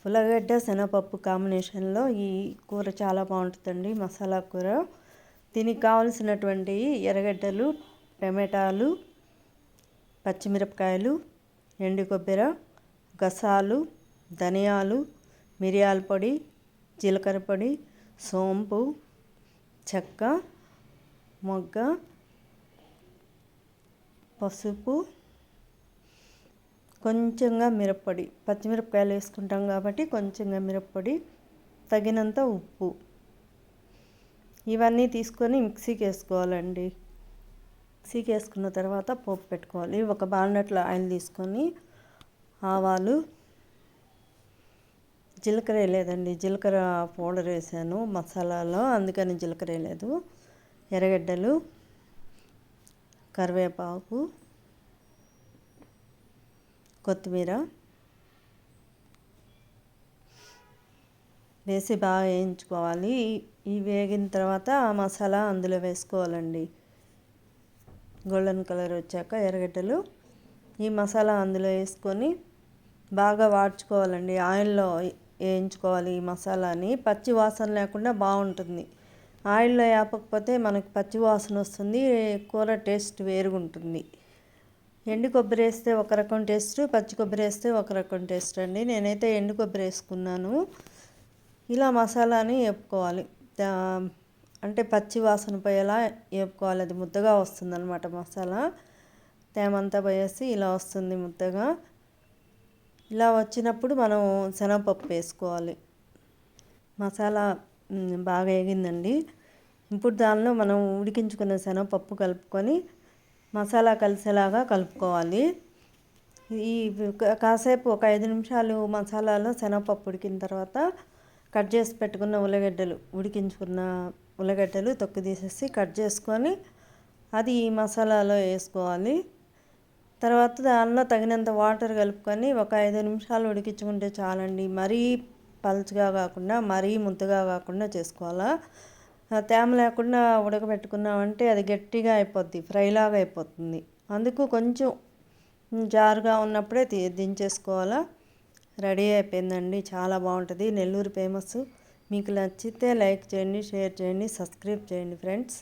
ఉల్లగడ్డ శనగపప్పు కాంబినేషన్లో ఈ కూర చాలా బాగుంటుందండి. మసాలా కూర. దీనికి కావలసినటువంటి ఎర్రగడ్డలు, టమాటాలు, పచ్చిమిరపకాయలు, ఎండు కొబ్బరి, గసాలు, ధనియాలు, మిరియాల పొడి, జీలకర్ర పొడి, సోంపు, చెక్క, మొగ్గ, పసుపు, కొంచెంగా మిరప్పొడి, పచ్చిమిరపకాయలు వేసుకుంటాం కాబట్టి కొంచెంగా మిరప్పొడి, తగినంత ఉప్పు, ఇవన్నీ తీసుకొని మిక్సీకి వేసుకోవాలండి. మిక్సీకి వేసుకున్న తర్వాత పోపు పెట్టుకోవాలి. ఒక బాండట్లో ఆయిల్ తీసుకొని ఆవాలు, జీలకర్ర వేయలేదండి, జీలకర్ర పౌడర్ వేసాను మసాలాలో, అందుకని జీలకర్ర వేయలేదు. ఎర్రగడ్డలు, కరివేపాకు, కొత్తిమీర వేసి బాగా వేయించుకోవాలి. ఈ వేగిన తర్వాత ఆ మసాలా అందులో వేసుకోవాలండి. గోల్డెన్ కలర్ వచ్చాక ఎర్రగడ్డలు, ఈ మసాలా అందులో వేసుకొని బాగా వాడ్చుకోవాలండి. ఆయిల్లో వేయించుకోవాలి ఈ మసాలాని. పచ్చి వాసన లేకుండా బాగుంటుంది. ఆయిల్లో వేపకపోతే మనకి పచ్చి వాసన వస్తుంది, కూర టేస్ట్ వేరుగా ఉంటుంది. ఎండు కొబ్బరి వేస్తే ఒక రకం టేస్ట్, పచ్చి కొబ్బరి వేస్తే ఒక రకం టేస్ట్ అండి. నేనైతే ఎండు కొబ్బరి వేసుకున్నాను. ఇలా మసాలాని వేపుకోవాలి. అంటే పచ్చి వాసన పోయేలా వేపుకోవాలి. అది ముద్దగా వస్తుంది అన్నమాట. మసాలా తేమంతా పోయేసి ఇలా వస్తుంది ముద్దగా. ఇలా వచ్చినప్పుడు మనం శనగపప్పు వేసుకోవాలి. మసాలా బాగా వేగిందండి. ఇప్పుడు దానిలో మనం ఉడికించుకున్న శనగపప్పు కలుపుకొని మసాలా కలిసేలాగా కలుపుకోవాలి. ఈ కాసేపు ఒక 5 నిమిషాలు మసాలాలో శనగపప్పు ఉడికిన తర్వాత కట్ చేసి పెట్టుకున్న ఉల్లగడ్డలు, ఉడికించుకున్న ఉల్లగడ్డలు తొక్కు తీసేసి కట్ చేసుకొని అది ఈ మసాలాలో వేసుకోవాలి. తర్వాత దానిలో తగినంత వాటర్ కలుపుకొని ఒక 5 నిమిషాలు ఉడికించుకుంటే చాలండి. మరీ పలుచగా కాకుండా, మరీ ముద్దగా కాకుండా చేసుకోవాలా. తేమ లేకుండా ఉడకబెట్టుకున్నామంటే అది గట్టిగా అయిపోద్ది, ఫ్రైలాగా అయిపోతుంది. అందుకు కొంచెం జారుగా ఉన్నప్పుడే దించేసుకోవాలా. రెడీ అయిపోయిందండి. చాలా బాగుంటుంది. నెల్లూరు ఫేమస్. మీకు నచ్చితే లైక్ చేయండి, షేర్ చేయండి, సబ్స్క్రైబ్ చేయండి ఫ్రెండ్స్.